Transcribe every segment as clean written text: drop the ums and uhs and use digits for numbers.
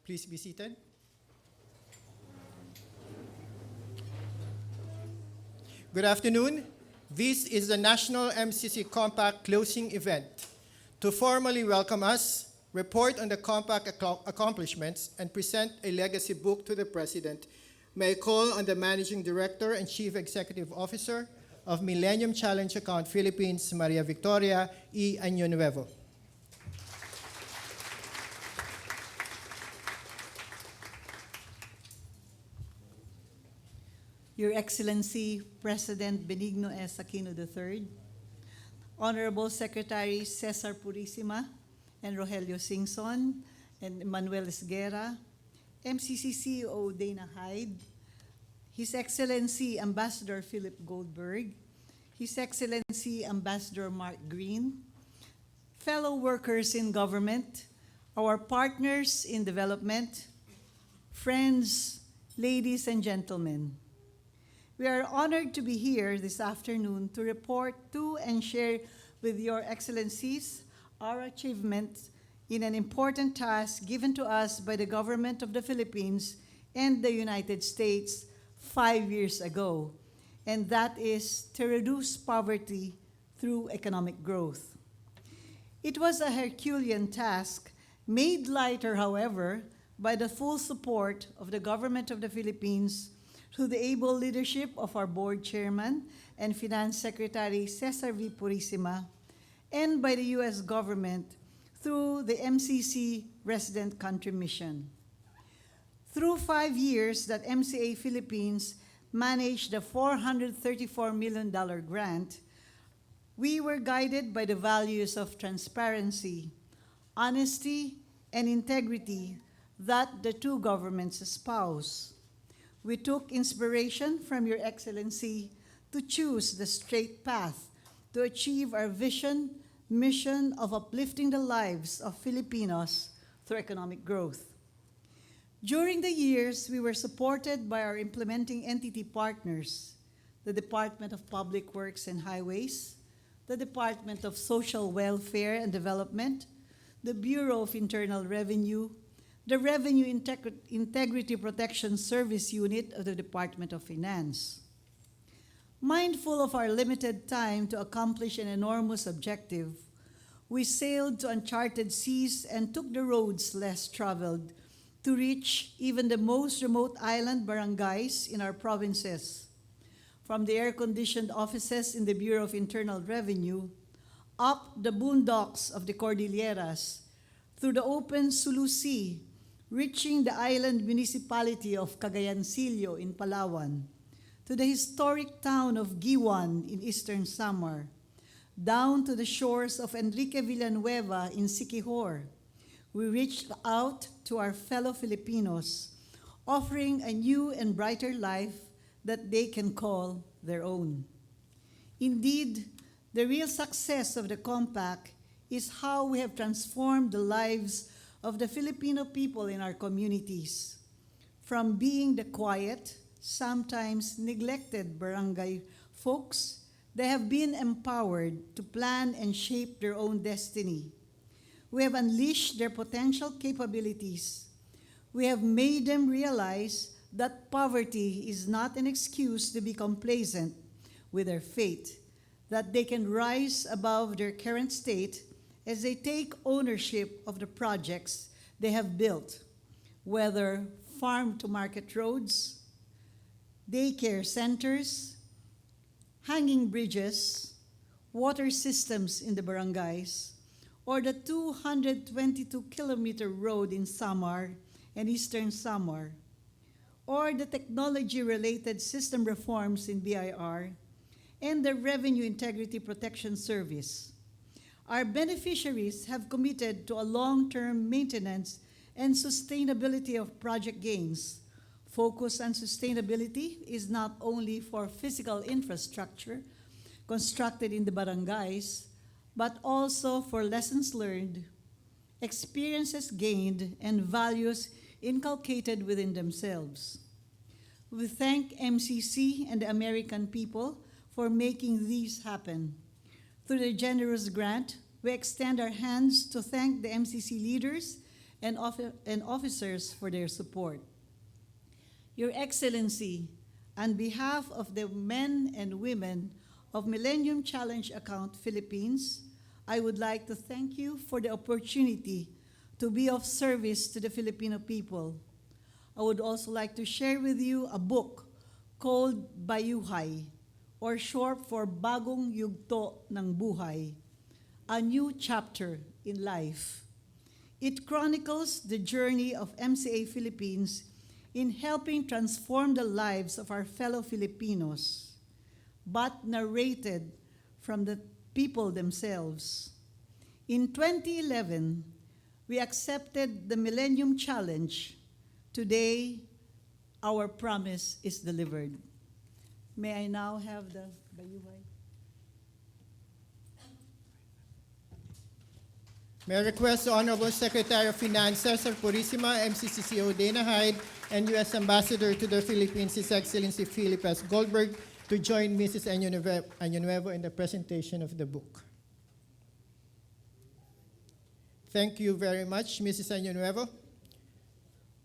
Please be seated. Good afternoon. This is the National MCC Compact closing event. To formally welcome us, report on the Compact accomplishments, and present a legacy book to the President, may I call on the Managing Director and Chief Executive Officer of Millennium Challenge Account Philippines, Maria Victoria E. Año Nuevo. Your Excellency, President Benigno S. Aquino III, Honorable Secretary Cesar Purisima and Rogelio Singson and Manuel Esguerra, MCC CEO Dana Hyde, His Excellency Ambassador Philip Goldberg, His Excellency Ambassador Mark Green, fellow workers in government, our partners in development, friends, ladies and gentlemen. We are honored to be here this afternoon to report to and share with your excellencies our achievements in an important task given to us by the government of the Philippines and the United States 5 years ago, and that is to reduce poverty through economic growth. It was a Herculean task, made lighter, however, by the full support of the government of the Philippines through the able leadership of our board chairman and finance secretary Cesar V. Purisima, and by the U.S. government through the MCC Resident Country Mission. Through 5 years that MCA Philippines managed the $434 million grant, we were guided by the values of transparency, honesty, and integrity that the two governments espouse. We took inspiration from Your Excellency to choose the straight path to achieve our mission of uplifting the lives of Filipinos through economic growth. During the years, we were supported by our implementing entity partners, the Department of Public Works and Highways, the Department of Social Welfare and Development, the Bureau of Internal Revenue, the Revenue Integrity Protection Service Unit of the Department of Finance. Mindful of our limited time to accomplish an enormous objective, we sailed to uncharted seas and took the roads less traveled to reach even the most remote island barangays in our provinces, from the air-conditioned offices in the Bureau of Internal Revenue, up the boondocks of the Cordilleras, through the open Sulu Sea, reaching the island municipality of Cagayancillo in Palawan, to the historic town of Giwan in eastern Samar, down to the shores of Enrique Villanueva in Siquijor. We reached out to our fellow Filipinos, offering a new and brighter life that they can call their own. Indeed, the real success of the Compact is how we have transformed the lives of the Filipino people in our communities, from being the quiet, sometimes neglected barangay folks, they have been empowered to plan and shape their own destiny. We have unleashed their potential capabilities. We have made them realize that poverty is not an excuse to be complacent with their fate, that they can rise above their current state as they take ownership of the projects they have built, whether farm-to-market roads, daycare centers, hanging bridges, water systems in the barangays, or the 222-kilometer road in Samar and eastern Samar, or the technology-related system reforms in BIR, and the Revenue Integrity Protection Service. Our beneficiaries have committed to a long-term maintenance and sustainability of project gains. Focus on sustainability is not only for physical infrastructure constructed in the barangays, but also for lessons learned, experiences gained, and values inculcated within themselves. We thank MCC and the American people for making these happen. Through the generous grant, we extend our hands to thank the MCC leaders and officers for their support. Your Excellency, on behalf of the men and women of Millennium Challenge Account Philippines, I would like to thank you for the opportunity to be of service to the Filipino people. I would also like to share with you a book called Bayuhay, or short for Bagong Yugto ng Buhay, a new chapter in life. It chronicles the journey of MCA Philippines in helping transform the lives of our fellow Filipinos, but narrated from the people themselves. In 2011, we accepted the Millennium Challenge. Today, our promise is delivered. May I now have the Bayuhay? May I request the Honorable Secretary of Finance, Cesar Purisima, MCCCO Dana Hyde, and U.S. Ambassador to the Philippines, His Excellency Philip S. Goldberg, to join Mrs. Año in the presentation of the book. Thank you very much, Mrs. Año.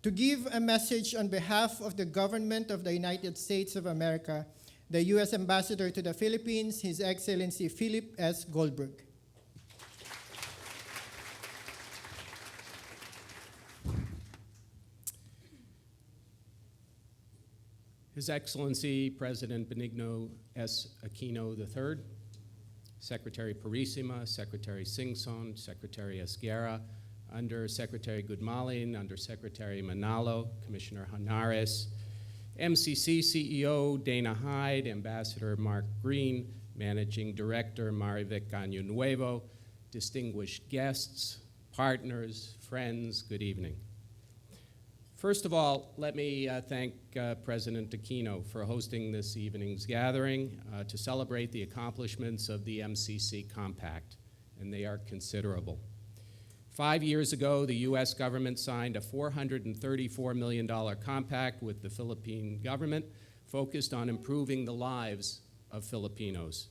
To give a message on behalf of the government of the United States of America, the U.S. Ambassador to the Philippines, His Excellency Philip S. Goldberg. His Excellency President Benigno S. Aquino III, Secretary Purisima, Secretary Singson, Secretary Esguerra, Under-Secretary Gudmalin, Under-Secretary Manalo, Commissioner Hanares, MCC CEO Dana Hyde, Ambassador Mark Green, Managing Director Marivic Año Nuevo, distinguished guests, partners, friends, good evening. First of all, let me thank President Aquino for hosting this evening's gathering to celebrate the accomplishments of the MCC Compact, and they are considerable. 5 years ago, the U.S. government signed a $434 million compact with the Philippine government focused on improving the lives of Filipinos.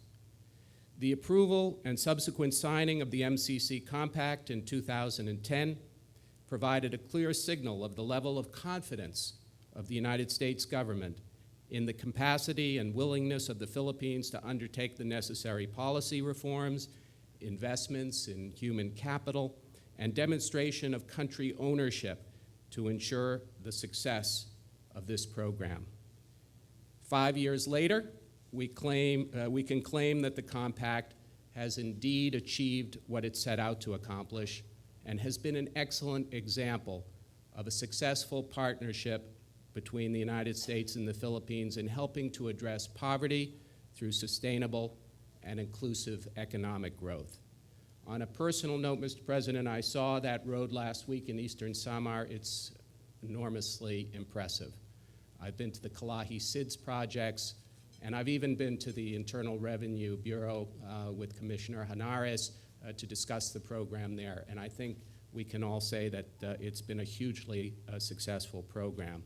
The approval and subsequent signing of the MCC Compact in 2010 provided a clear signal of the level of confidence of the United States government in the capacity and willingness of the Philippines to undertake the necessary policy reforms, investments in human capital, and demonstration of country ownership to ensure the success of this program. 5 years later, we can claim that the compact has indeed achieved what it set out to accomplish and has been an excellent example of a successful partnership between the United States and the Philippines in helping to address poverty through sustainable and inclusive economic growth. On a personal note, Mr. President, I saw that road last week in Eastern Samar. It's enormously impressive. I've been to the Kalahi SIDS projects, and I've even been to the Internal Revenue Bureau with Commissioner Hanares to discuss the program there. And I think we can all say that it's been a hugely successful program.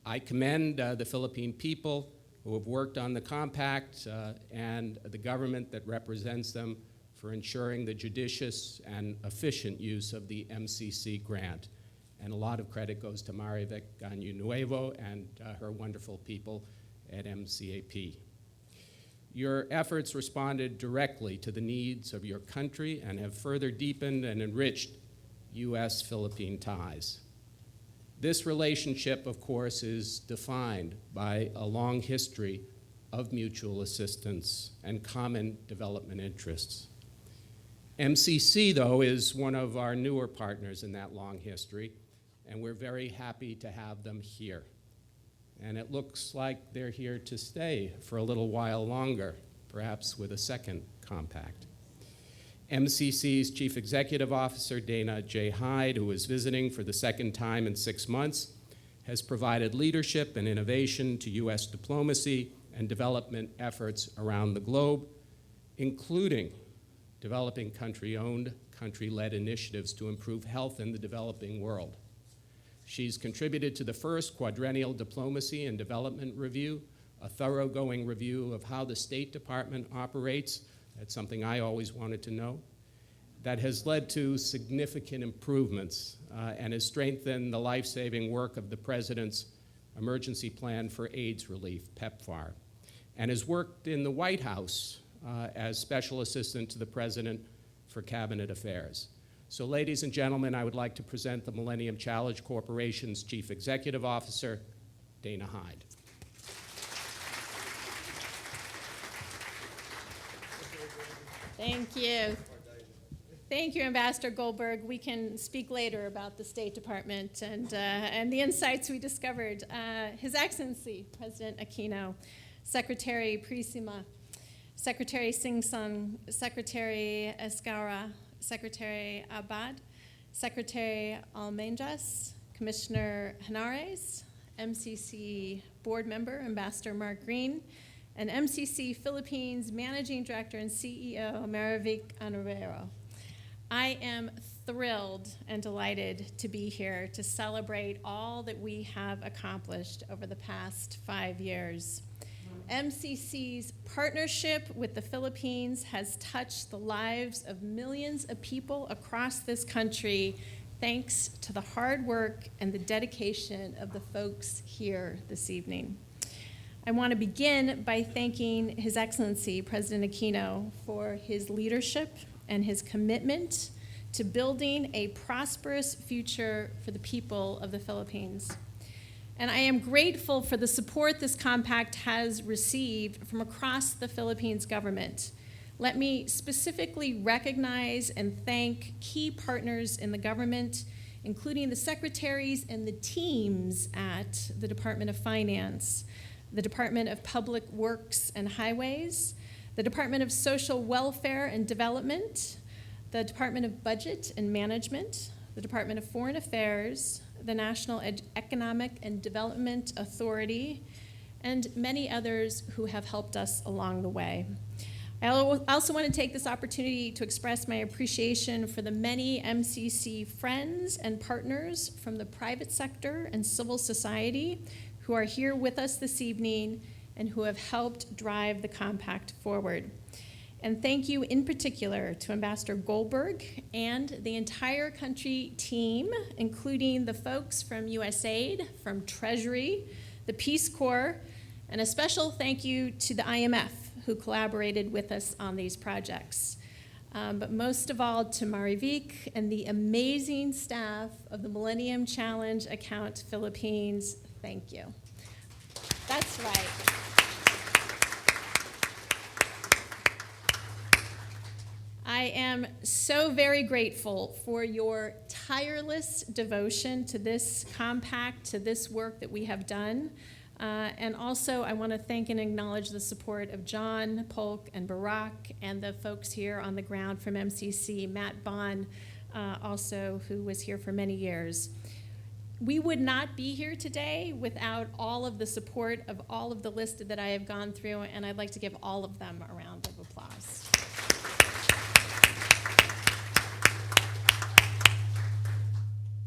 I commend the Philippine people who have worked on the compact and the government that represents them for ensuring the judicious and efficient use of the MCC grant. And a lot of credit goes to Marivic Año Nuevo and her wonderful people at MCAP. Your efforts responded directly to the needs of your country and have further deepened and enriched U.S.-Philippine ties. This relationship, of course, is defined by a long history of mutual assistance and common development interests. MCC, though, is one of our newer partners in that long history, and we're very happy to have them here. And it looks like they're here to stay for a little while longer, perhaps with a second compact. MCC's Chief Executive Officer, Dana J. Hyde, who is visiting for the second time in 6 months, has provided leadership and innovation to U.S. diplomacy and development efforts around the globe, including developing country-owned, country-led initiatives to improve health in the developing world. She's contributed to the first quadrennial diplomacy and development review, a thoroughgoing review of how the State Department operates. That's something I always wanted to know. that has led to significant improvements and has strengthened the life-saving work of the President's Emergency Plan for AIDS Relief, PEPFAR, and has worked in the White House as Special Assistant to the President for Cabinet Affairs. So, ladies and gentlemen, I would like to present the Millennium Challenge Corporation's Chief Executive Officer, Dana Hyde. Thank you. Thank you, Ambassador Goldberg. We can speak later about the State Department and the insights we discovered. His Excellency, President Aquino, Secretary Purisima, Secretary Singson, Secretary Escaura, Secretary Abad, Secretary Almendas, Commissioner Henares, MCC Board Member, Ambassador Mark Green, and MCC Philippines Managing Director and CEO, Marivic Honorero. I am thrilled and delighted to be here to celebrate all that we have accomplished over the past 5 years. MCC's partnership with the Philippines has touched the lives of millions of people across this country thanks to the hard work and the dedication of the folks here this evening. I want to begin by thanking His Excellency, President Aquino, for his leadership and his commitment to building a prosperous future for the people of the Philippines. And I am grateful for the support this compact has received from across the Philippines government. Let me specifically recognize and thank key partners in the government, including the secretaries and the teams at the Department of Finance, the Department of Public Works and Highways, the Department of Social Welfare and Development, the Department of Budget and Management, the Department of Foreign Affairs, the National Economic and Development Authority, and many others who have helped us along the way. I also want to take this opportunity to express my appreciation for the many MCC friends and partners from the private sector and civil society who are here with us this evening and who have helped drive the compact forward. And thank you in particular to Ambassador Goldberg and the entire country team, including the folks from USAID, from Treasury, the Peace Corps, and a special thank you to the IMF who collaborated with us on these projects. But most of all to Marivic and the amazing staff of the Millennium Challenge Account Philippines. Thank you. That's right. I am so very grateful for your tireless devotion to this compact, to this work that we have done. And also, I want to thank and acknowledge the support of John, Polk, and Barack, and the folks here on the ground from MCC, Matt Bond, also, who was here for many years. We would not be here today without all of the support of all of the list that I have gone through, and I'd like to give all of them a round of applause.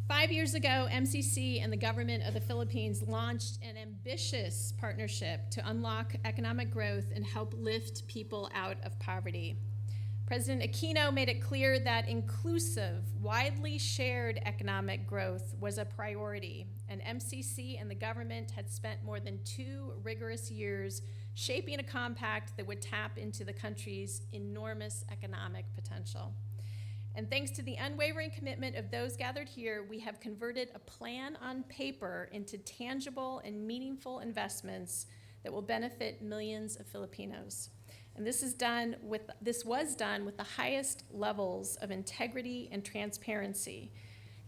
Five years ago, MCC and the government of the Philippines launched an ambitious partnership to unlock economic growth and help lift people out of poverty. President Aquino made it clear that inclusive, widely shared economic growth was a priority, and MCC and the government had spent more than 2 rigorous years shaping a compact that would tap into the country's enormous economic potential. And thanks to the unwavering commitment of those gathered here, we have converted a plan on paper into tangible and meaningful investments that will benefit millions of Filipinos. And this was done with the highest levels of integrity and transparency.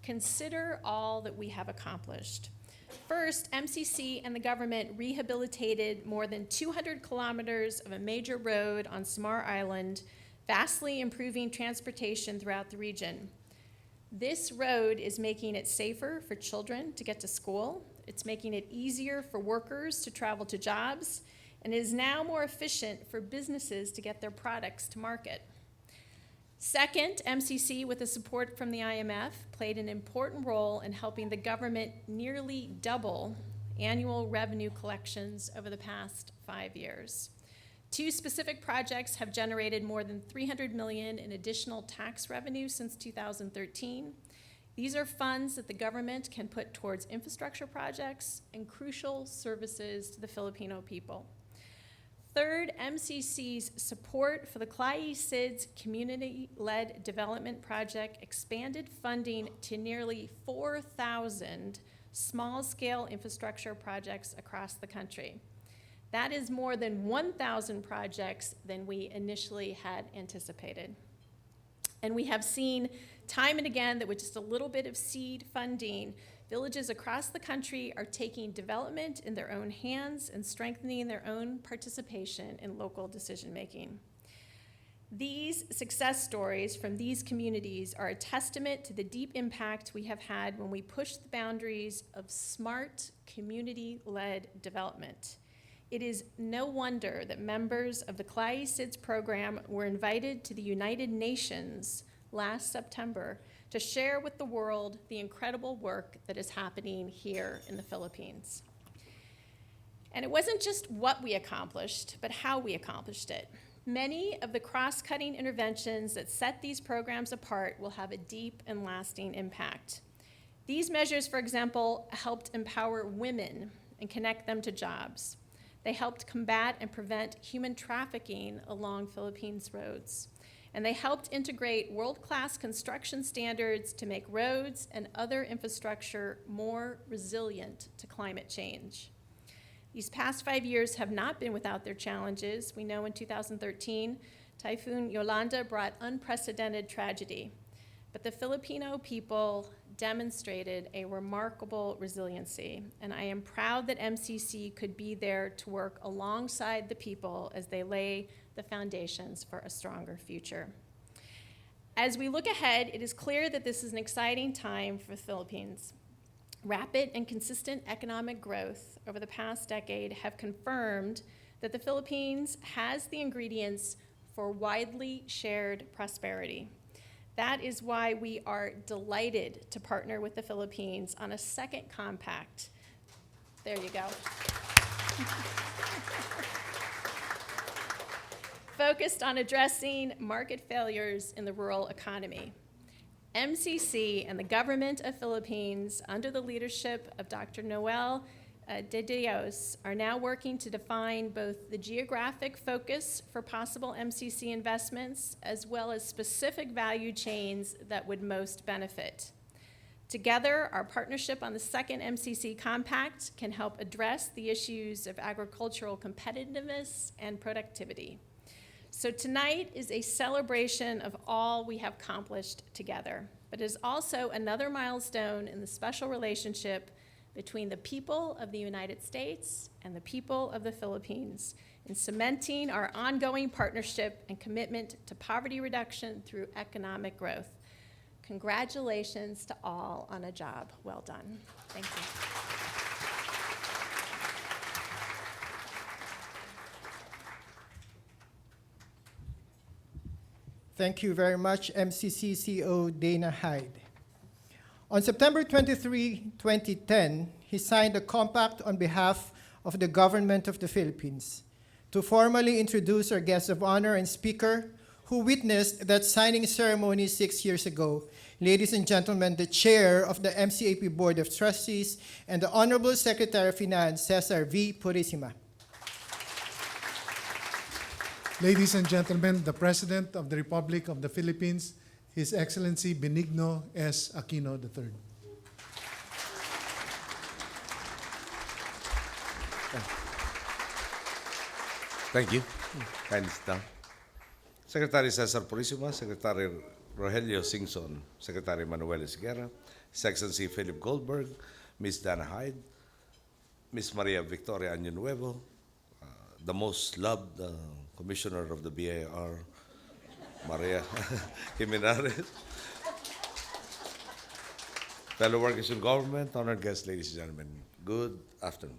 Consider all that we have accomplished. First, MCC and the government rehabilitated more than 200 kilometers of a major road on Samar Island, vastly improving transportation throughout the region. This road is making it safer for children to get to school. It's making it easier for workers to travel to jobs, and is now more efficient for businesses to get their products to market. Second, MCC, with the support from the IMF, played an important role in helping the government nearly double annual revenue collections over the past 5 years. Two specific projects have generated more than $300 million in additional tax revenue since 2013. These are funds that the government can put towards infrastructure projects and crucial services to the Filipino people. Third, MCC's support for the Clay SIDS community-led development project expanded funding to nearly 4,000 small-scale infrastructure projects across the country. That is more than 1,000 projects than we initially had anticipated. And we have seen time and again that with just a little bit of seed funding, villages across the country are taking development in their own hands and strengthening their own participation in local decision-making. These success stories from these communities are a testament to the deep impact we have had when we push the boundaries of smart, community-led development. It is no wonder that members of the Clay SIDS program were invited to the United Nations last September to share with the world the incredible work that is happening here in the Philippines. And it wasn't just what we accomplished, but how we accomplished it. Many of the cross-cutting interventions that set these programs apart will have a deep and lasting impact. These measures, for example, helped empower women and connect them to jobs. They helped combat and prevent human trafficking along Philippines roads. And they helped integrate world-class construction standards to make roads and other infrastructure more resilient to climate change. These past 5 years have not been without their challenges. We know in 2013, Typhoon Yolanda brought unprecedented tragedy. But the Filipino people demonstrated a remarkable resiliency, and I am proud that MCC could be there to work alongside the people as they lay the foundations for a stronger future. As we look ahead, it is clear that this is an exciting time for the Philippines. Rapid and consistent economic growth over the past decade have confirmed that the Philippines has the ingredients for widely shared prosperity. That is why we are delighted to partner with the Philippines on a second compact. There you go. Focused on addressing market failures in the rural economy. MCC and the government of Philippines, under the leadership of Dr. Noel de Dios, are now working to define both the geographic focus for possible MCC investments as well as specific value chains that would most benefit. Together, our partnership on the second MCC compact can help address the issues of agricultural competitiveness and productivity. So tonight is a celebration of all we have accomplished together, but it is also another milestone in the special relationship between the people of the United States and the people of the Philippines in cementing our ongoing partnership and commitment to poverty reduction through economic growth. Congratulations to all on a job well done. Thank you. Thank you very much, MCC CEO Dana Hyde. On September 23, 2010, he signed a compact on behalf of the government of the Philippines. To formally introduce our guest of honor and speaker who witnessed that signing ceremony 6 years ago, ladies and gentlemen, the chair of the MCAP Board of Trustees and the Honorable Secretary of Finance, Cesar V. Purisima. Ladies and gentlemen, the President of the Republic of the Philippines, His Excellency Benigno S. Aquino III. Thank you. Kindly sit down. Secretary Cesar Purisima, Secretary Rogelio Singson, Secretary Manuel Esguerra, His Excellency Philip Goldberg, Ms. Dana Hyde, Ms. Maria Victoria Año-Nuevo, the most loved Commissioner of the BIR, Maria Jimenez, fellow workers in government, honored guests, ladies and gentlemen, good afternoon.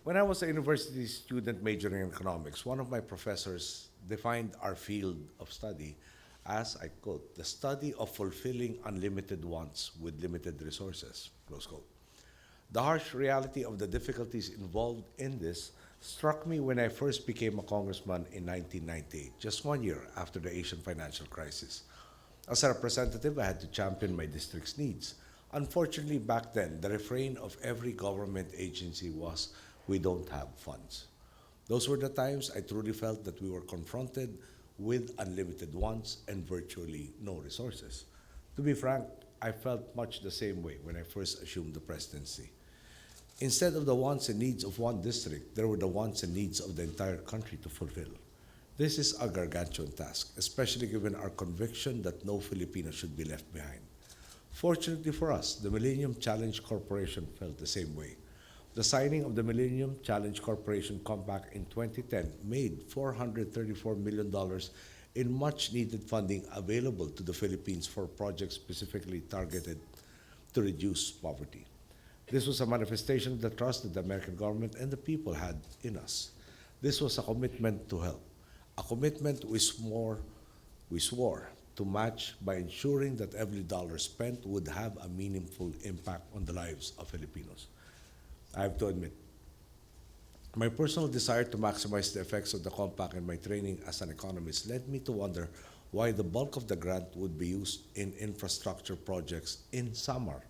When I was a university student majoring in economics, one of my professors defined our field of study as, I quote, the study of fulfilling unlimited wants with limited resources, close quote. The harsh reality of the difficulties involved in this struck me when I first became a congressman in 1998, just 1 year after the Asian financial crisis. As a representative, I had to champion my district's needs. Unfortunately, back then, the refrain of every government agency was, "We don't have funds." Those were the times I truly felt that we were confronted with unlimited wants and virtually no resources. To be frank, I felt much the same way when I first assumed the presidency. Instead of the wants and needs of one district, there were the wants and needs of the entire country to fulfill. This is a gargantuan task, especially given our conviction that no Filipino should be left behind. Fortunately for us, the Millennium Challenge Corporation felt the same way. The signing of the Millennium Challenge Corporation Compact in 2010 made $434 million in much-needed funding available to the Philippines for projects specifically targeted to reduce poverty. This was a manifestation of the trust that the American government and the people had in us. This was a commitment to help, a commitment we swore to match by ensuring that every dollar spent would have a meaningful impact on the lives of Filipinos. I have to admit, my personal desire to maximize the effects of the compact and my training as an economist led me to wonder why the bulk of the grant would be used in infrastructure projects in Samar.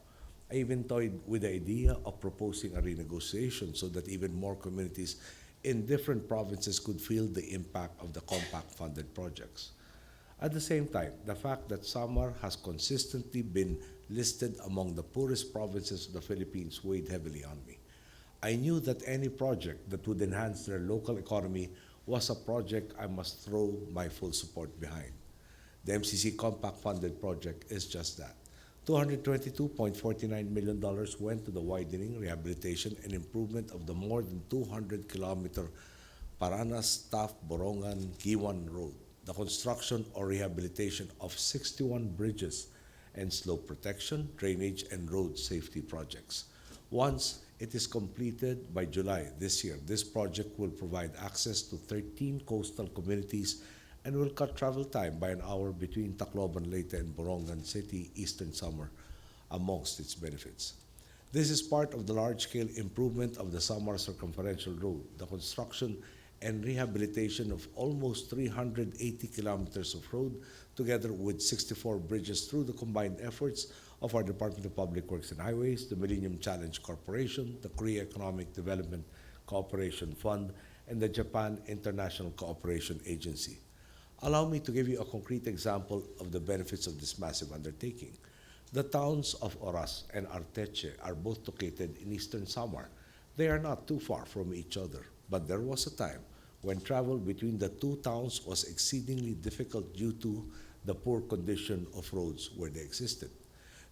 I even toyed with the idea of proposing a renegotiation so that even more communities in different provinces could feel the impact of the compact-funded projects. At the same time, the fact that Samar has consistently been listed among the poorest provinces of the Philippines weighed heavily on me. I knew that any project that would enhance their local economy was a project I must throw my full support behind. The MCC Compact-funded project is just that. $222.49 million went to the widening, rehabilitation, and improvement of the more than 200-kilometer Paranas-Taft-Borongan-Giwan Road, the construction or rehabilitation of 61 bridges, and slope protection, drainage, and road safety projects. Once it is completed by July this year, this project will provide access to 13 coastal communities and will cut travel time by an hour between Tacloban, Leyte, and Borongan City, Eastern Samar, amongst its benefits. This is part of the large-scale improvement of the Samar Circumferential Road, the construction and rehabilitation of almost 380 kilometers of road, together with 64 bridges through the combined efforts of our Department of Public Works and Highways, the Millennium Challenge Corporation, the Korea Economic Development Cooperation Fund, and the Japan International Cooperation Agency. Allow me to give you a concrete example of the benefits of this massive undertaking. The towns of Oras and Arteche are both located in eastern Samar. They are not too far from each other, but there was a time when travel between the two towns was exceedingly difficult due to the poor condition of roads where they existed.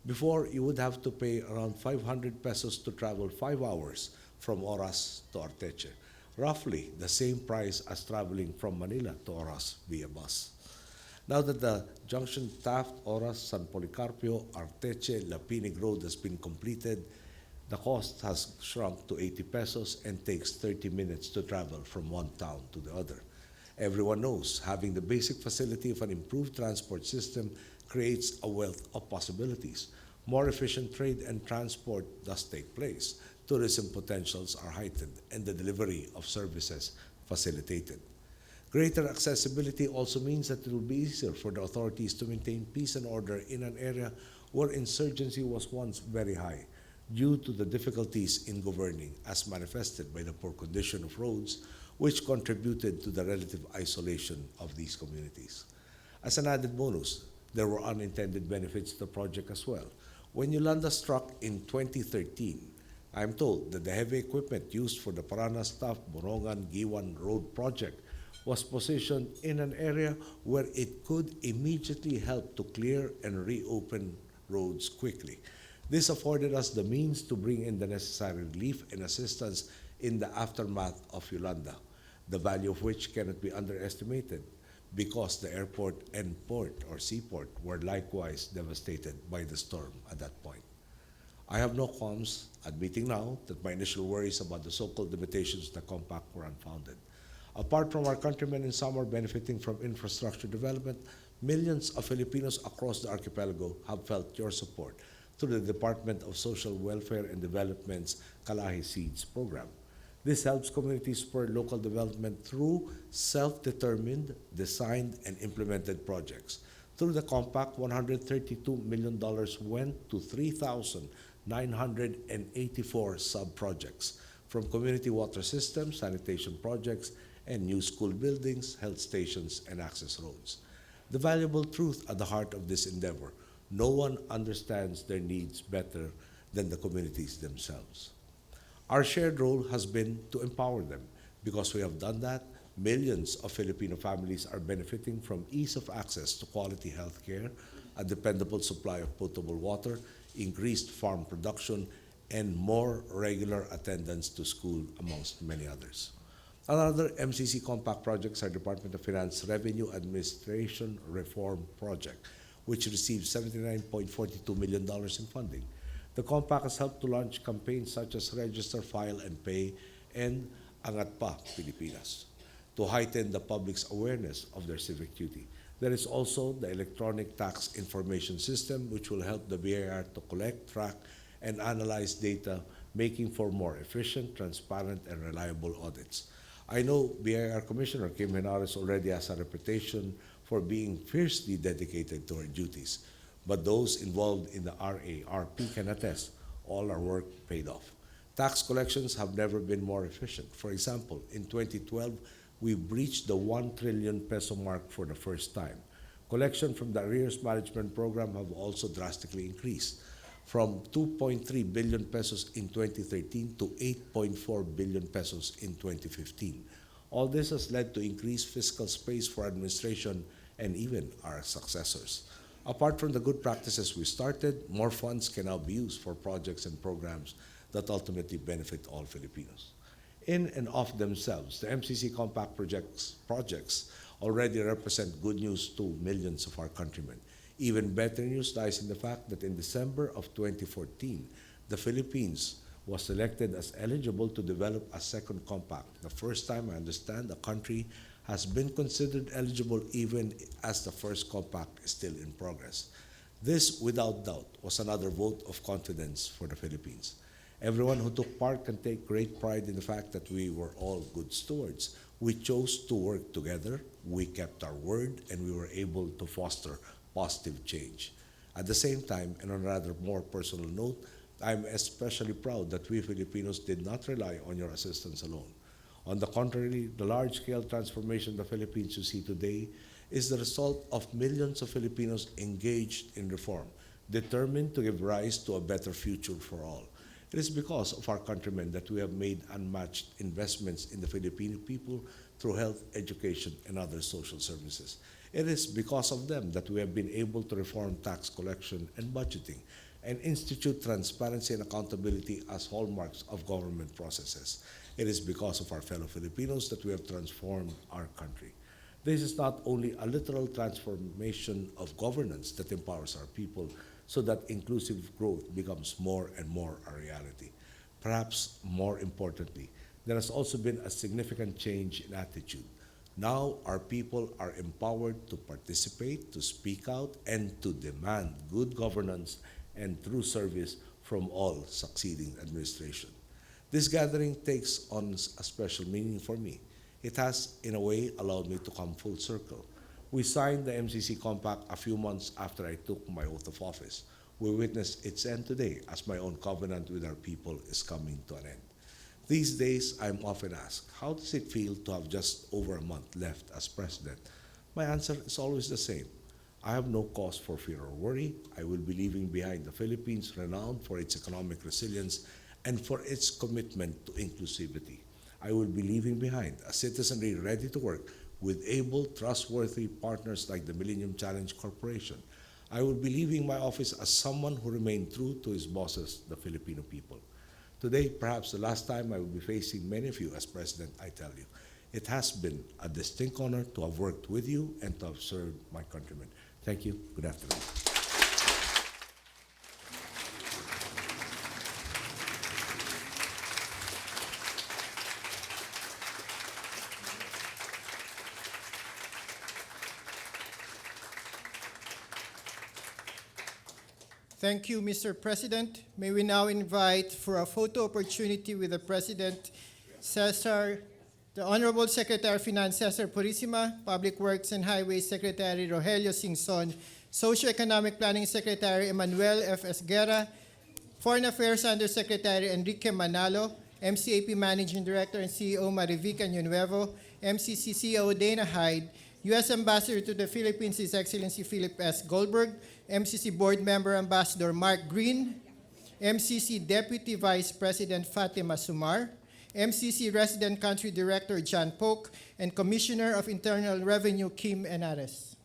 Before, you would have to pay around 500 pesos to travel 5 hours from Oras to Arteche, roughly the same price as traveling from Manila to Oras via bus. Now that the junction Taft, Oras, San Policarpio, Arteche, Lapinig Road has been completed, the cost has shrunk to 80 pesos and takes 30 minutes to travel from one town to the other. Everyone knows having the basic facility of an improved transport system creates a wealth of possibilities. More efficient trade and transport thus take place. Tourism potentials are heightened and the delivery of services facilitated. Greater accessibility also means that it will be easier for the authorities to maintain peace and order in an area where insurgency was once very high due to the difficulties in governing as manifested by the poor condition of roads, which contributed to the relative isolation of these communities. As an added bonus, there were unintended benefits to the project as well. When Yolanda struck in 2013, I am told that the heavy equipment used for the Paranas-Taft-Borongan-Giwan Road project was positioned in an area where it could immediately help to clear and reopen roads quickly. This afforded us the means to bring in the necessary relief and assistance in the aftermath of Yolanda, the value of which cannot be underestimated because the airport and port or seaport were likewise devastated by the storm at that point. I have no qualms admitting now that my initial worries about the so-called limitations of the compact were unfounded. Apart from our countrymen in Samar benefiting from infrastructure development, millions of Filipinos across the archipelago have felt your support through the Department of Social Welfare and Development's Kalahi Seeds program. This helps communities spur local development through self-determined, designed, and implemented projects. Through the compact, $132 million went to 3,984 sub-projects, from community water systems, sanitation projects, and new school buildings, health stations, and access roads. The valuable truth at the heart of this endeavor: no one understands their needs better than the communities themselves. Our shared role has been to empower them. Because we have done that, millions of Filipino families are benefiting from ease of access to quality health care, a dependable supply of potable water, increased farm production, and more regular attendance to school, amongst many others. Another MCC compact projects are Department of Finance Revenue Administration Reform Project, which received $79.42 million in funding. The compact has helped to launch campaigns such as Register, File, and Pay, and Angat Pa, Pilipinas, to heighten the public's awareness of their civic duty. There is also the Electronic Tax Information System, which will help the BIR to collect, track, and analyze data, making for more efficient, transparent, and reliable audits. I know BIR Commissioner Kim Henares already has a reputation for being fiercely dedicated to her duties, but those involved in the RARP can attest all our work paid off. Tax collections have never been more efficient. For example, in 2012, we breached the 1 trillion peso mark for the first time. Collection from the arrears management program have also drastically increased, from 2.3 billion pesos in 2013 to 8.4 billion pesos in 2015. All this has led to increased fiscal space for administration and even our successors. Apart from the good practices we started, more funds can now be used for projects and programs that ultimately benefit all Filipinos. In and of themselves, the MCC Compact projects already represent good news to millions of our countrymen. Even better news lies in the fact that in December of 2014, the Philippines was selected as eligible to develop a second compact. The first time, I understand, a country has been considered eligible even as the first compact is still in progress. This, without doubt, was another vote of confidence for the Philippines. Everyone who took part can take great pride in the fact that we were all good stewards. We chose to work together, we kept our word, and we were able to foster positive change. At the same time, and on a rather more personal note, I'm especially proud that we Filipinos did not rely on your assistance alone. On the contrary, the large-scale transformation of the Philippines you see today is the result of millions of Filipinos engaged in reform, determined to give rise to a better future for all. It is because of our countrymen that we have made unmatched investments in the Filipino people through health, education, and other social services. It is because of them that we have been able to reform tax collection and budgeting and institute transparency and accountability as hallmarks of government processes. It is because of our fellow Filipinos that we have transformed our country. This is not only a literal transformation of governance that empowers our people so that inclusive growth becomes more and more a reality. Perhaps more importantly, there has also been a significant change in attitude. Now our people are empowered to participate, to speak out, and to demand good governance and true service from all succeeding administration. This gathering takes on a special meaning for me. It has, in a way, allowed me to come full circle. We signed the MCC Compact a few months after I took my oath of office. We witness its end today as my own covenant with our people is coming to an end. These days, I'm often asked, how does it feel to have just over a month left as president? My answer is always the same. I have no cause for fear or worry. I will be leaving behind the Philippines renowned for its economic resilience and for its commitment to inclusivity. I will be leaving behind a citizenry ready to work with able, trustworthy partners like the Millennium Challenge Corporation. I will be leaving my office as someone who remained true to his bosses, the Filipino people. Today, perhaps the last time I will be facing many of you as president, I tell you, it has been a distinct honor to have worked with you and to have served my countrymen. Thank you. Good afternoon. Thank you, Mr. President. May we now invite for a photo opportunity with the President, Cesar, the Honorable Secretary of Finance Cesar Purisima, Public Works and Highways Secretary Rogelio Singson, Socio-Economic Planning Secretary Emmanuel F. Esguerra, Foreign Affairs Undersecretary Enrique Manalo, MCAP Managing Director and CEO Marivica Nuevo, MCC CEO Dana Hyde, U.S. Ambassador to the Philippines, His Excellency Philip S. Goldberg, MCC Board Member Ambassador Mark Green, MCC Deputy Vice President Fatima Sumar, MCC Resident Country Director John Polk, and Commissioner of Internal Revenue Kim Enares.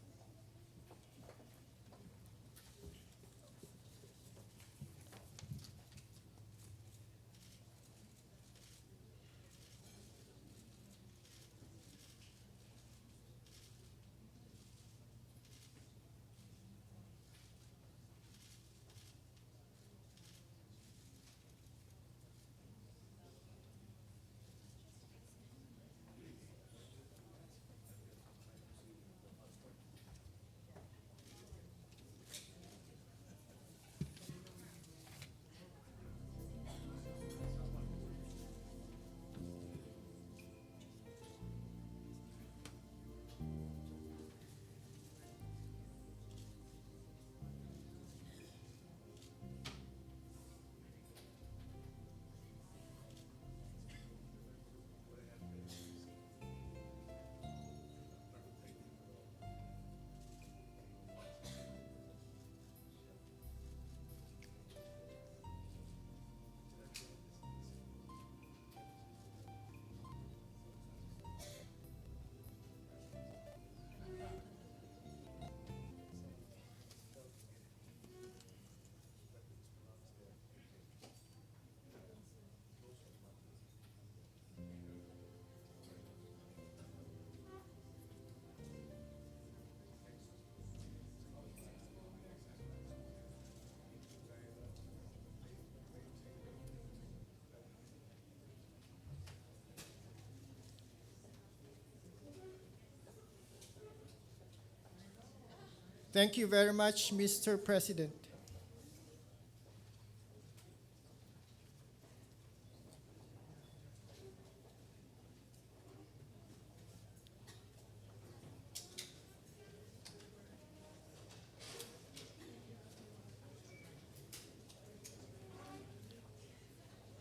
Thank you very much, Mr. President.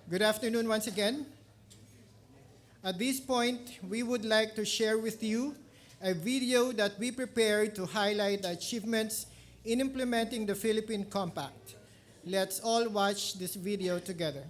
Good afternoon once again. At this point, we would like to share with you a video that we prepared to highlight the achievements in implementing the Philippine Compact. Let's all watch this video together.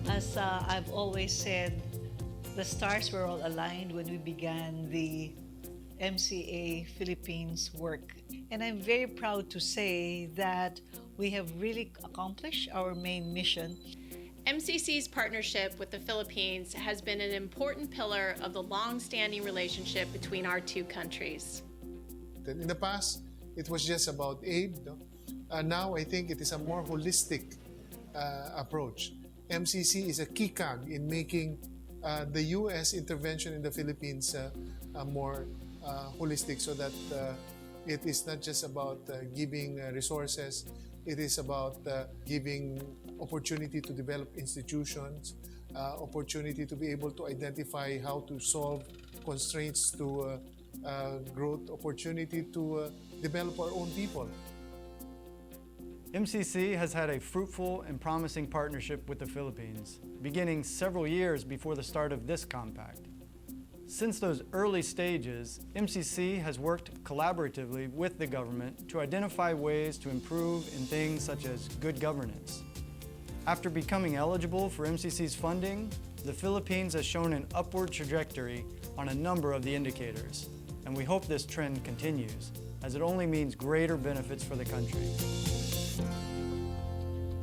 As I've always said, the stars were all aligned when we began the MCA Philippines work. And I'm very proud to say that we have really accomplished our main mission. MCC's partnership with the Philippines has been an important pillar of the long-standing relationship between our two countries. In the past, it was just about aid. No? Now, I think it is a more holistic approach. MCC is a key cog in making the U.S. intervention in the Philippines more holistic, so that it is not just about giving resources, it is about giving opportunity to develop institutions, opportunity to be able to identify how to solve constraints to growth, opportunity to develop our own people. MCC has had a fruitful and promising partnership with the Philippines, beginning several years before the start of this compact. Since those early stages, MCC has worked collaboratively with the government to identify ways to improve in things such as good governance. After becoming eligible for MCC's funding, the Philippines has shown an upward trajectory on a number of the indicators, and we hope this trend continues, as it only means greater benefits for the country.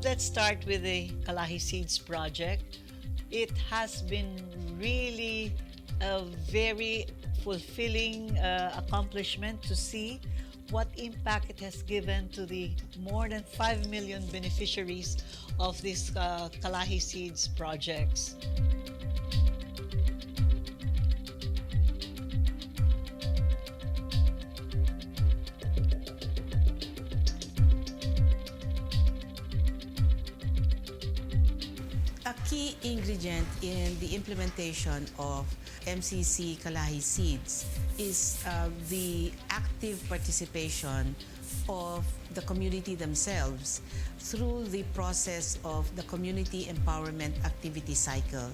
Let's start with the Kalahi Seeds project. It has been really a very fulfilling accomplishment to see what impact it has given to the more than 5 million beneficiaries of these Kalahi Seeds projects. A key ingredient in the implementation of MCC Kalahi Seeds is the active participation of the community themselves through the process of the community empowerment activity cycle.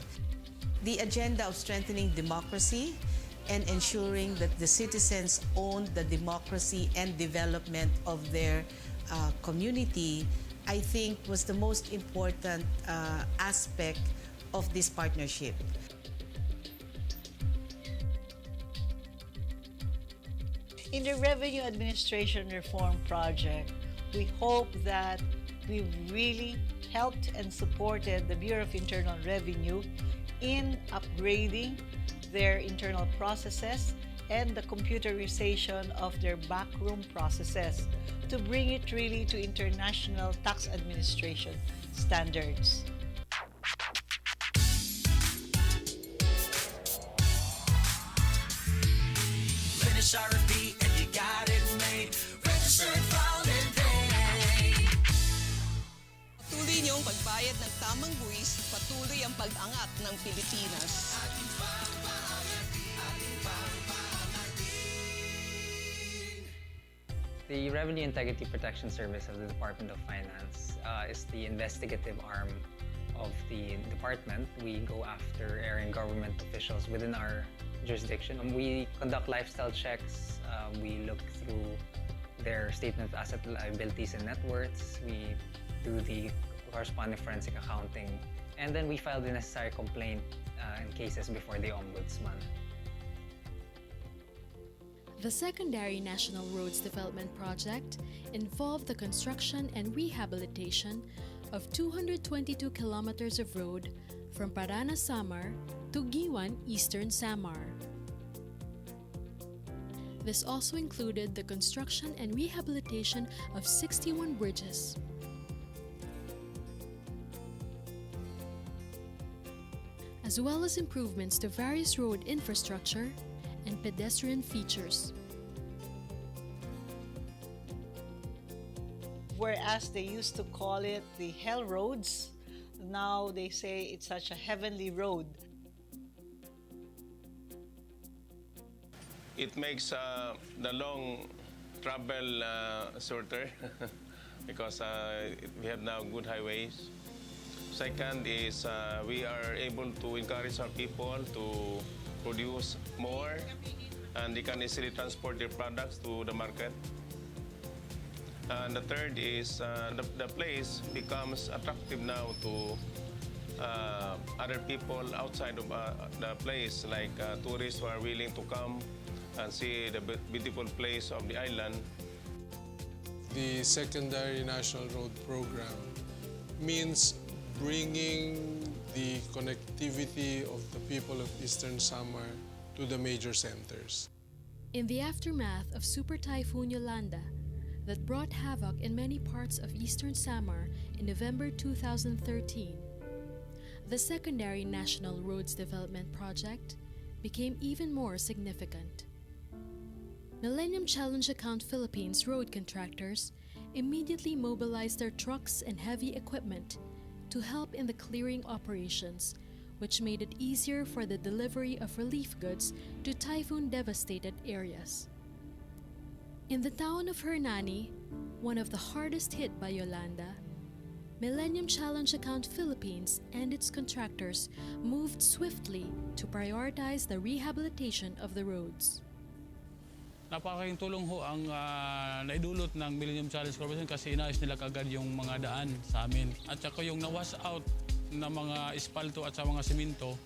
The agenda of strengthening democracy and ensuring that the citizens own the democracy and development of their community, I think, was the most important aspect of this partnership. In the Revenue Administration Reform Project, we hope that we've really helped and supported the Bureau of Internal Revenue in upgrading their internal processes and the computerization of their backroom processes to bring it really to international tax administration standards. Finish RFP and you got it made. Register and file and pay. Patuloy niyong pagbayad ng tamang buwis, patuloy ang pag-angat ng Pilipinas. The Revenue Integrity Protection Service of the Department of Finance is the investigative arm of the department. We go after erring government officials within our jurisdiction. We conduct lifestyle checks. We look through their statement of asset liabilities and net worths. We do the corresponding forensic accounting. And then we file the necessary complaint in cases before the Ombudsman. The secondary National Roads Development Project involved the construction and rehabilitation of 222 kilometers of road from Parana, Samar to Giwan, Eastern Samar. This also included the construction and rehabilitation of 61 bridges. As well as improvements to various road infrastructure and pedestrian features. Whereas they used to call it the hell roads, now they say it's such a heavenly road. It makes the long travel shorter because we have now good highways. Second is we are able to encourage our people to produce more and they can easily transport their products to the market. And the third is the place becomes attractive now to other people outside of the place, like tourists who are willing to come and see the beautiful place of the island. The Secondary National Road Program means bringing the connectivity of the people of Eastern Samar to the major centers. In the aftermath of Super Typhoon Yolanda that brought havoc in many parts of Eastern Samar in November 2013, the Secondary National Roads Development Project became even more significant. Millennium Challenge Account Philippines road contractors immediately mobilized their trucks and heavy equipment to help in the clearing operations, which made it easier for the delivery of relief goods to typhoon-devastated areas. In the town of Hernani, one of the hardest hit by Yolanda, Millennium Challenge Account Philippines and its contractors moved swiftly to prioritize the rehabilitation of the roads. Napakalaking tulong ho ang naidulot ng Millennium Challenge Corporation kasi inayos nila kagad yung mga daan sa amin. At saka yung na-wash out na mga espalto at sa mga simento,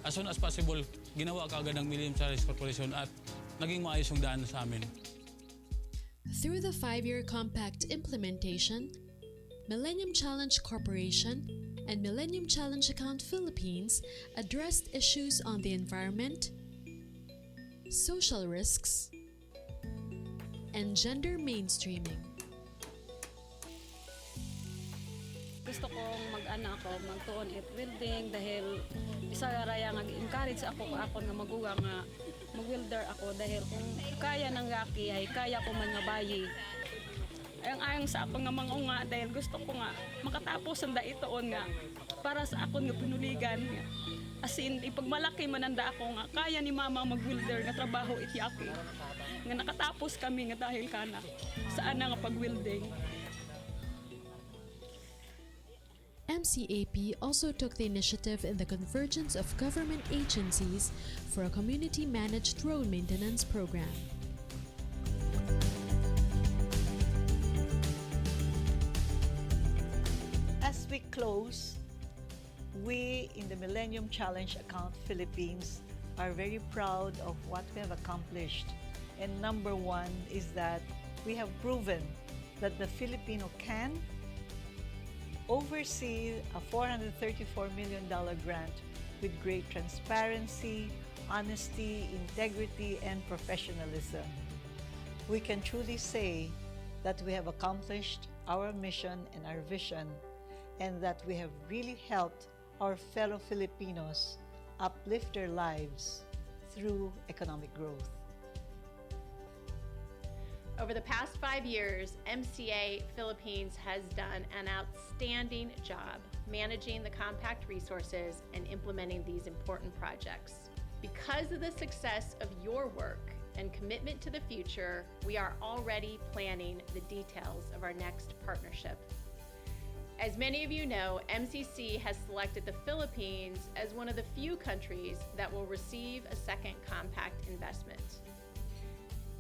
as soon as possible, ginawa kagad ng Millennium Challenge Corporation at naging maayos yung daan sa amin. Through the 5-year compact implementation, Millennium Challenge Corporation and Millennium Challenge Account Philippines addressed issues on the environment, social risks, and gender mainstreaming. Gusto kong magtuon at welding dahil isa raya nga encourage ako nga maguga nga mag-welder ako dahil kung kaya ng gaki ay kaya ko man nga bayi. Ang ayong sa ako nga mangunga dahil gusto ko nga makatapos ang daitoon nga para sa akon nga pinuligan. As in, ipagmalaki mananda ako nga kaya ni mama mag-welder nga trabaho iti ako. Nga nakatapos kami nga dahil kana saan nga pag-welding. MCAP also took the initiative in the convergence of government agencies for a community-managed road maintenance program. As we close, we in the Millennium Challenge Account Philippines are very proud of what we have accomplished. And number one is that we have proven that the Filipino can oversee a $434 million grant with great transparency, honesty, integrity, and professionalism. We can truly say that we have accomplished our mission and our vision, and that we have really helped our fellow Filipinos uplift their lives through economic growth. Over the past 5 years, MCA Philippines has done an outstanding job managing the compact resources and implementing these important projects. Because of the success of your work and commitment to the future, we are already planning the details of our next partnership. As many of you know, MCC has selected the Philippines as one of the few countries that will receive a second compact investment.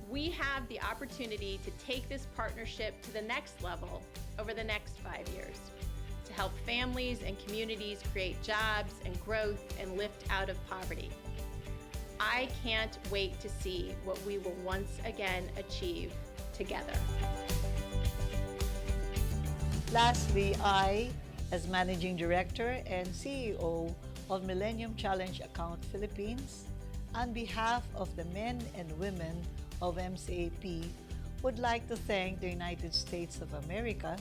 We have the opportunity to take this partnership to the next level over the next 5 years to help families and communities create jobs and growth and lift out of poverty. I can't wait to see what we will once again achieve together. Lastly, I, as Managing Director and CEO of Millennium Challenge Account Philippines, on behalf of the men and women of MCAP, would like to thank the United States of America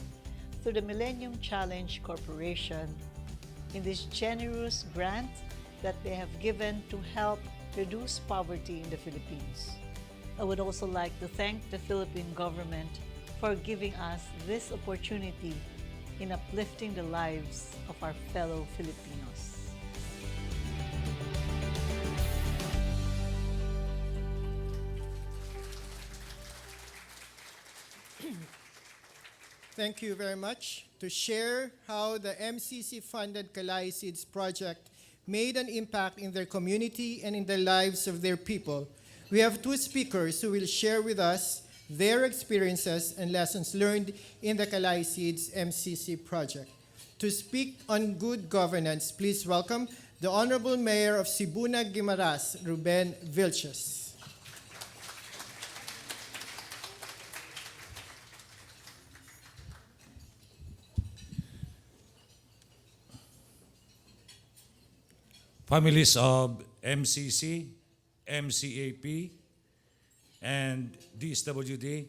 through the Millennium Challenge Corporation in this generous grant that they have given to help reduce poverty in the Philippines. I would also like to thank the Philippine government for giving us this opportunity in uplifting the lives of our fellow Filipinos. Thank you very much. To share how the MCC-funded Kalay Seeds project made an impact in their community and in the lives of their people, we have two speakers who will share with us their experiences and lessons learned in the Kalay Seeds MCC project. To speak on good governance, please welcome the Honorable Mayor of Sibuna Guimaras, Ruben Vilches. Families of MCC, MCAP, and DSWD,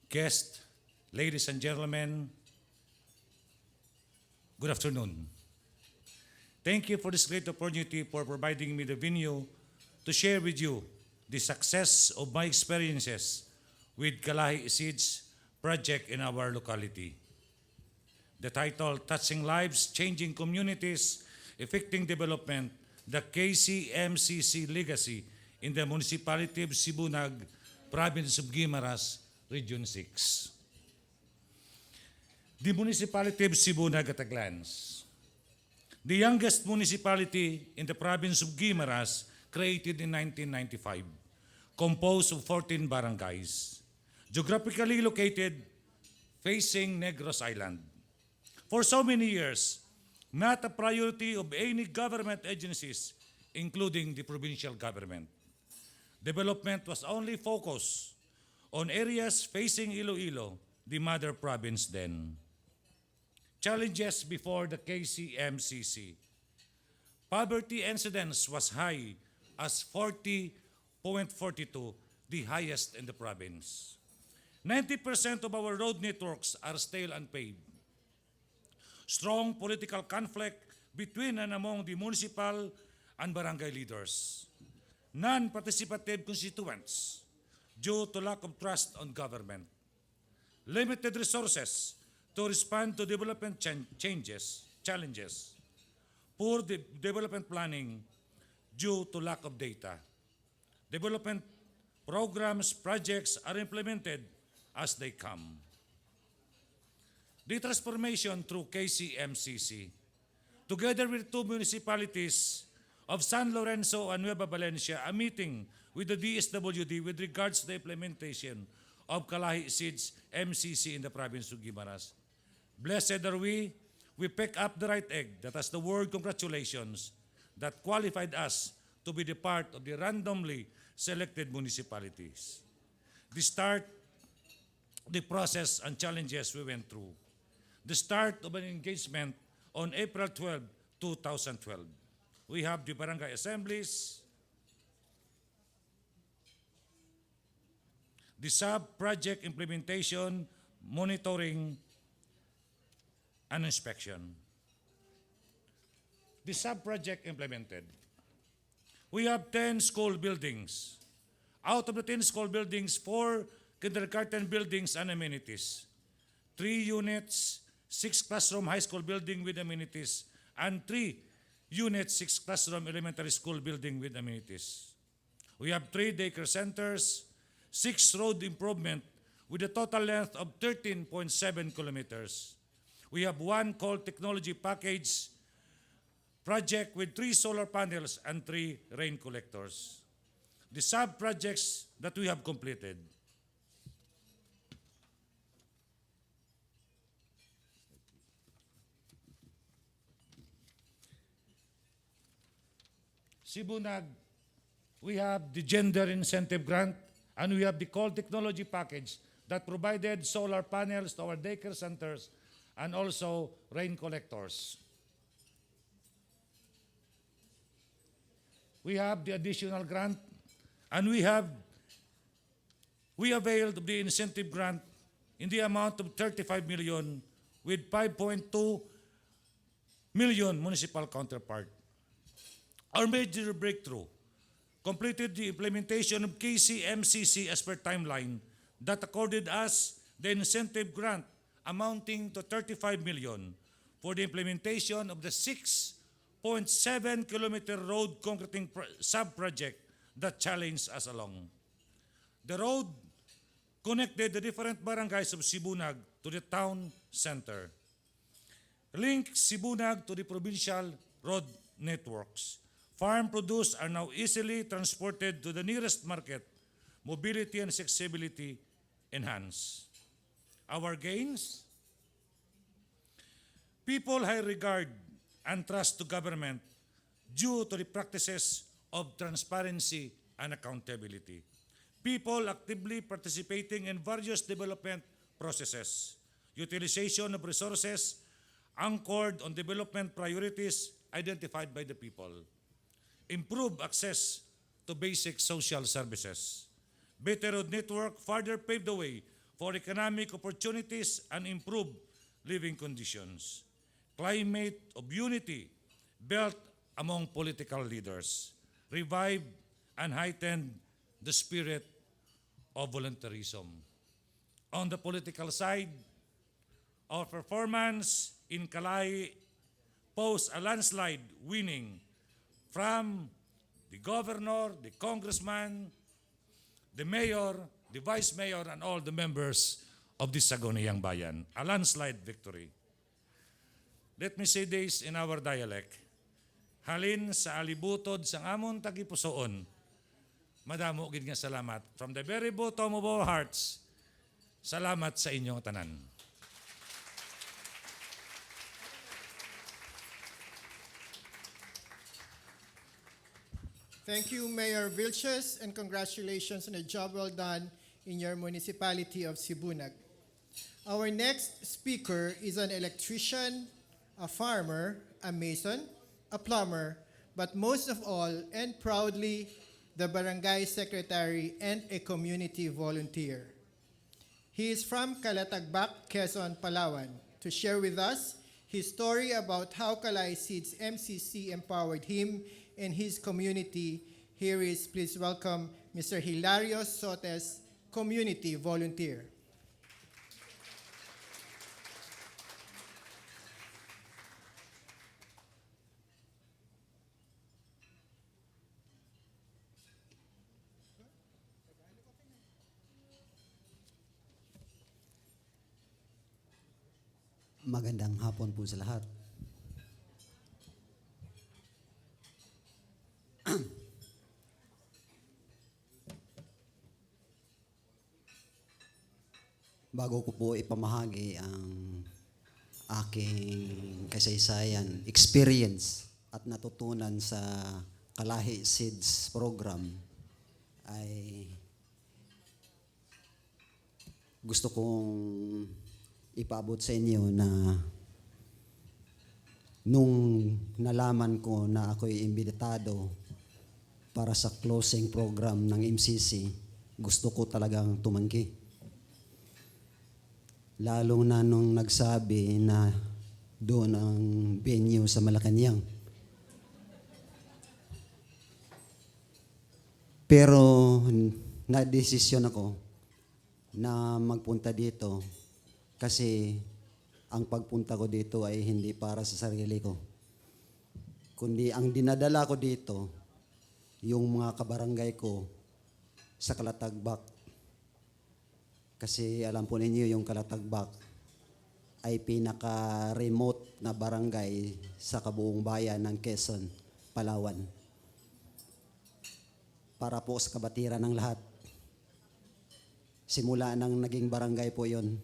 guests, ladies and gentlemen, good afternoon. Thank you for this great opportunity for providing me the venue to share with you the success of my experiences with Kalay Seeds project in our locality. The title, Touching Lives, Changing Communities, Affecting Development, the KCMCC Legacy in the Municipality of Sibunag Province of Guimaras, Region 6. The municipality of Sibunag at a glance. The youngest municipality in the province of Guimaras, created in 1995, composed of 14 barangays, geographically located facing Negros Island. For so many years, not a priority of any government agencies, including the provincial government. Development was only focused on areas facing Iloilo, the mother province then. Challenges before the KCMCC. Poverty incidence was high as 40.42, the highest in the province. 90% of our road networks are still unpaved. Strong political conflict between and among the municipal and barangay leaders. Non-participative constituents due to lack of trust on government. Limited resources to respond to development challenges. Poor development planning due to lack of data. Development programs, projects are implemented as they come. The transformation through KCMCC, together with two municipalities of San Lorenzo and Nueva Valencia, a meeting with the DSWD with regards to the implementation of Kalahi Seeds MCC in the province of Guimaras. Blessed are we pick up the right egg, that has the word congratulations, that qualified us to be the part of the randomly selected municipalities. The start, the process and challenges we went through. The start of an engagement on April 12, 2012. We have the barangay assemblies, the sub-project implementation, monitoring, and inspection. The sub-project implemented. We have 10 school buildings. Out of the 10 school buildings, 4 kindergarten buildings and amenities. 3 units, 6 classroom high school building with amenities, and 3 units, 6 classroom elementary school building with amenities. We have 3 daycare centers, 6 road improvement with a total length of 13.7 kilometers. We have 1 coal technology package project with 3 solar panels and 3 rain collectors. The sub-projects that we have completed. Sibunag, we have the gender incentive grant, and we have the coal technology package that provided solar panels to our daycare centers and also rain collectors. We have the additional grant, and we availed of the incentive grant in the amount of 35 million with 5.2 million municipal counterpart. Our major breakthrough completed the implementation of KCMCC as per timeline that accorded us the incentive grant amounting to 35 million for the implementation of the 6.7 kilometer road concreting sub-project that challenged us along. The road connected the different barangays of Sibunag to the town center, linked Sibunag to the provincial road networks. Farm produce are now easily transported to the nearest market. Mobility and accessibility enhanced. Our gains? People high regard and trust to government due to the practices of transparency and accountability. People actively participating in various development processes. Utilization of resources anchored on development priorities identified by the people. Improve access to basic social services. Better road network further paved the way for economic opportunities and improved living conditions. Climate of unity built among political leaders. Revived and heightened the spirit of volunteerism. On the political side, our performance in Kalahi posed a landslide winning from the governor, the congressman, the mayor, the Vice Mayor, and all the members of this Sagoniyang Bayan. A landslide victory. Let me say this in our dialect. Halin sa alibutod sang amon tagipusoon. Madamo gid nga salamat. From the very bottom of our hearts, salamat sa inyong tanan. Thank you, Mayor Vilches, and congratulations on a job well done in your municipality of Sibunag. Our next speaker is an electrician, a farmer, a mason, a plumber, but most of all, and proudly, the barangay secretary and a community volunteer. He is from Calatagbak, Quezon, Palawan, to share with us his story about how Kalahi Seeds MCC empowered him and his community. Here is, please welcome Mr. Hilario Sotes, community volunteer. Magandang hapon po sa lahat. Bago ko po ipamahagi ang aking kasaysayan, experience at natutunan sa Kalahi Seeds program, ay gusto kong ipaabot sa inyo na nung nalaman ko na ako'y imbitado para sa closing program ng MCC, gusto ko talagang tumanggi. Lalo na nung nagsabi na doon ang venue sa Malacañang. Pero na-desisyon ako na magpunta dito kasi ang pagpunta ko dito ay hindi para sa sarili ko. Kundi ang dinadala ko dito, yung mga kabarangay ko sa Calatagbak. Kasi alam po ninyo yung Calatagbak ay pinaka-remote na barangay sa kabuong bayan ng Quezon, Palawan. Para po sa kabatiran ng lahat. Simula nang naging barangay po yon,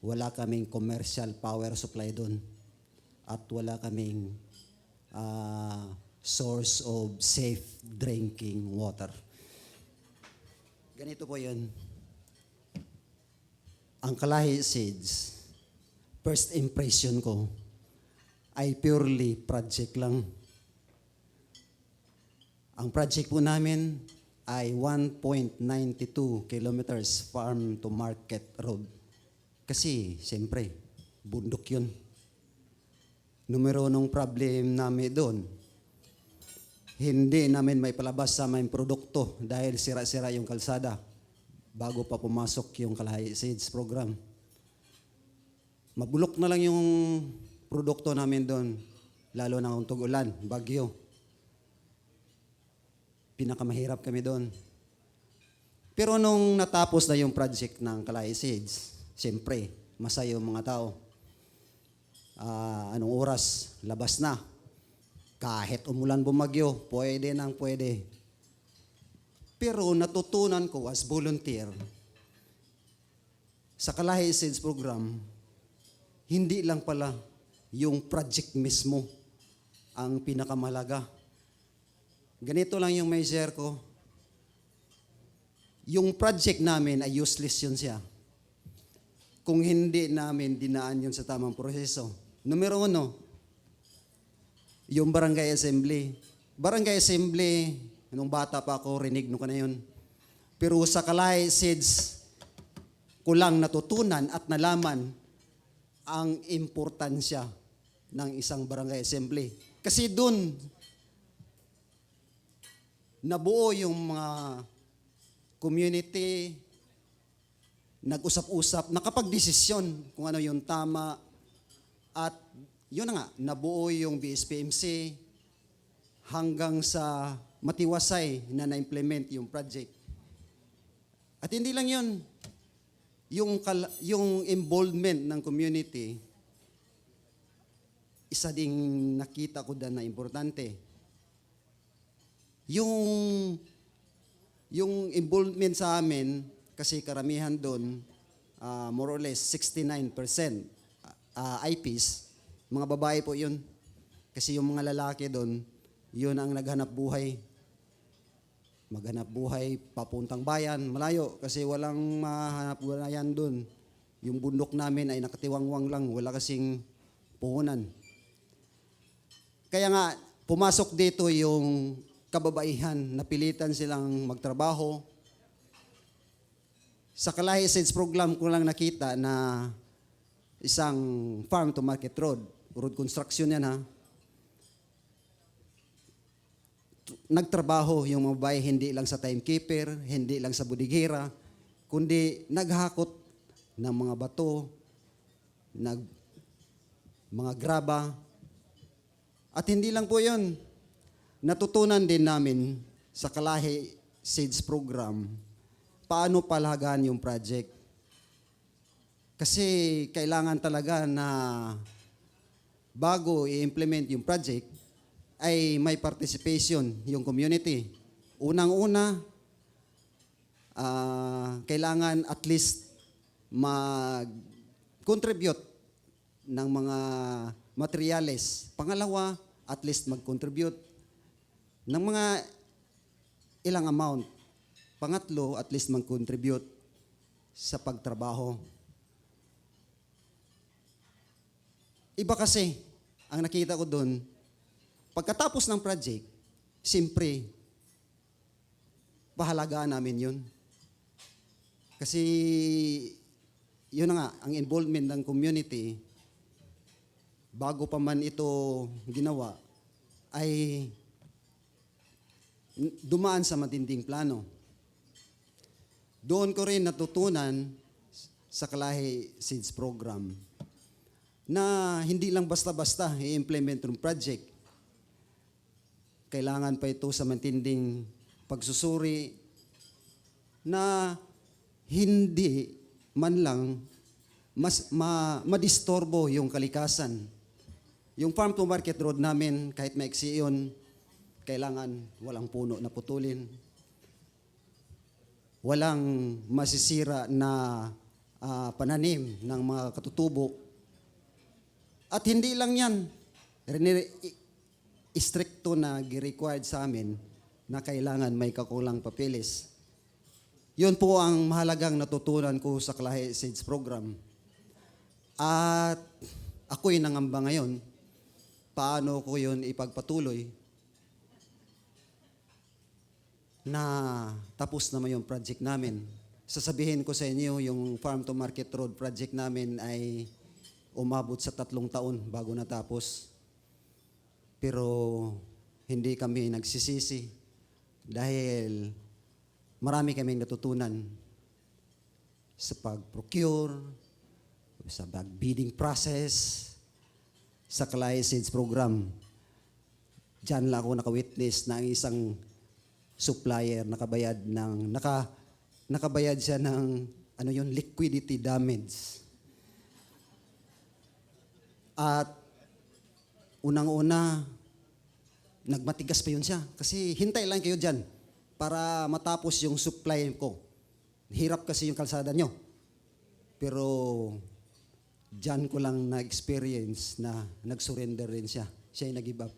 wala kaming commercial power supply doon at wala kaming source of safe drinking water. Ganito po yun. Ang Kalahi Seeds, first impression ko ay purely project lang. Ang project po namin ay 1.92 kilometers farm to market road. Kasi, siyempre, bundok yun. Numero nung problem namin doon, hindi namin may palabas sa aming produkto dahil sira-sira yung kalsada bago pa pumasok yung Kalahi Seeds program. Mabulok na lang yung produkto namin doon, lalo na kung tug-ulan, bagyo. Pinakamahirap kami doon. Pero nung natapos na yung project ng Kalahi Seeds, siyempre, masaya yung mga tao. Anong oras? Labas na. Kahit umulan bumagyo, pwede nang pwede. Pero natutunan ko as volunteer sa Kalahi Seeds program, hindi lang pala yung project mismo ang pinakamalaga. Ganito lang yung may share ko. Yung project namin ay useless yun siya kung hindi namin dinaan yun sa tamang proseso. Numero 1, yung barangay assembly. Barangay assembly, nung bata pa ako, rinig nung ka na yun. Pero sa Kalahi Seeds, ko lang natutunan at nalaman ang importansya ng isang barangay assembly. Kasi doon, nabuo yung mga community, nag-usap-usap, nakapag-desisyon kung ano yung tama, at yun na nga, nabuo yung BSPMC hanggang sa matiwasay na na-implement yung project. At hindi lang yun, yung involvement ng community, isa ding nakita ko na importante. Yung involvement sa amin, kasi karamihan doon, more or less 69% IPs, mga babae po yun. Kasi yung mga lalaki doon, yun ang naghanap buhay. Maghanap buhay, papuntang bayan, malayo, kasi walang mahanap buhayan doon. Yung bundok namin ay nakatiwangwang lang, wala kasing puhunan. Kaya nga, pumasok dito yung kababaihan, napilitan silang magtrabaho. Sa Kalahi Seeds Program ko lang nakita na isang farm to market road construction yan ha. Nagtrabaho yung mga babae, hindi lang sa timekeeper, hindi lang sa budighera, kundi naghakot ng mga bato, mga graba. At hindi lang po yun, natutunan din namin sa Kalahi Seeds Program paano palagaan yung project. Kasi kailangan talaga na bago i-implement yung project, ay may participation yung community. Unang-una, kailangan at least mag-contribute ng mga materyales. Pangalawa, at least mag-contribute ng mga ilang amount. Pangatlo, at least mag-contribute sa pagtrabaho. Iba kasi, ang nakita ko doon, pagkatapos ng project, siyempre, pahalagaan namin yun. Kasi, yun na nga, ang involvement ng community, bago pa man ito ginawa, ay dumaan sa matinding plano. Doon ko rin natutunan sa Kalahi Seeds Program na hindi lang basta-basta i-implement yung project. Kailangan pa ito sa matinding pagsusuri na hindi man lang madistorbo yung kalikasan. Yung farm to market road namin, kahit maiksi yun, kailangan walang puno na putulin. Walang masisira na pananim ng mga katutubo. At hindi lang yan, stricto na required sa amin na kailangan may kakulang papeles. Yun po ang mahalagang natutunan ko sa Kalahi Seeds Program. At ako'y nangamba ngayon, paano ko yun ipagpatuloy na tapos naman yung project namin. Sasabihin ko sa inyo, yung Farm to Market Road project namin ay umabot sa 3 taon bago natapos. Pero hindi kami nagsisisi dahil marami kaming natutunan sa pag-procure, sa bidding process, sa Kalahi Seeds Program. Diyan lang ako naka-witness na ang isang supplier nakabayad siya ng liquidity damage. At unang-una, nagmatigas pa yun siya. Kasi hintay lang kayo dyan para matapos yung supply ko. Hirap kasi yung kalsada nyo. Pero dyan ko lang na-experience na nag-surrender rin siya. Siya yung nag-give up.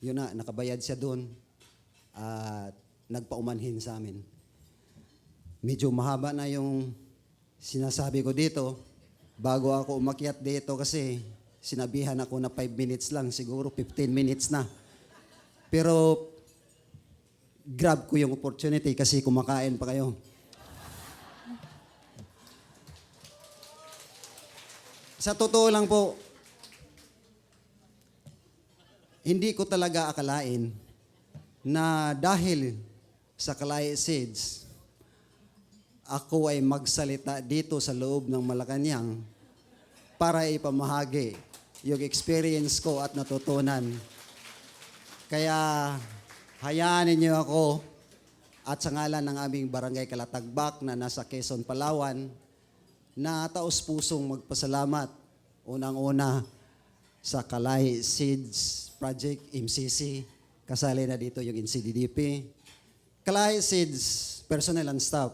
Yun na, nakabayad siya doon at nagpaumanhin sa amin. Medyo mahaba na yung sinasabi ko dito. Bago ako umakyat dito kasi sinabihan ako na 5 minutes lang, siguro 15 minutes na. Pero grab ko yung opportunity kasi kumakain pa kayo. Sa totoo lang po, hindi ko talaga akalain na dahil sa Kalahi Seeds, ako ay magsalita dito sa loob ng Malacañang para ipamahagi yung experience ko at natutunan. Kaya hayaan niyo ako at sa ngalan ng aming Barangay Kalatagbak na nasa Quezon, Palawan, na taos-pusong magpasalamat unang-una sa Kalahi Seeds Project, MCC, kasali na dito yung NCDDP, Kalahi Seeds, personnel and staff.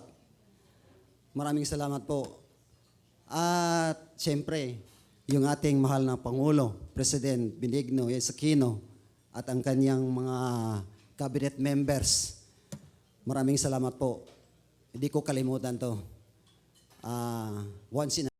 Maraming salamat po. At siyempre, yung ating mahal na Pangulo, President Benigno S. Aquino, at ang kanyang mga cabinet members. Maraming salamat po. Hindi ko kalimutan to. Once in a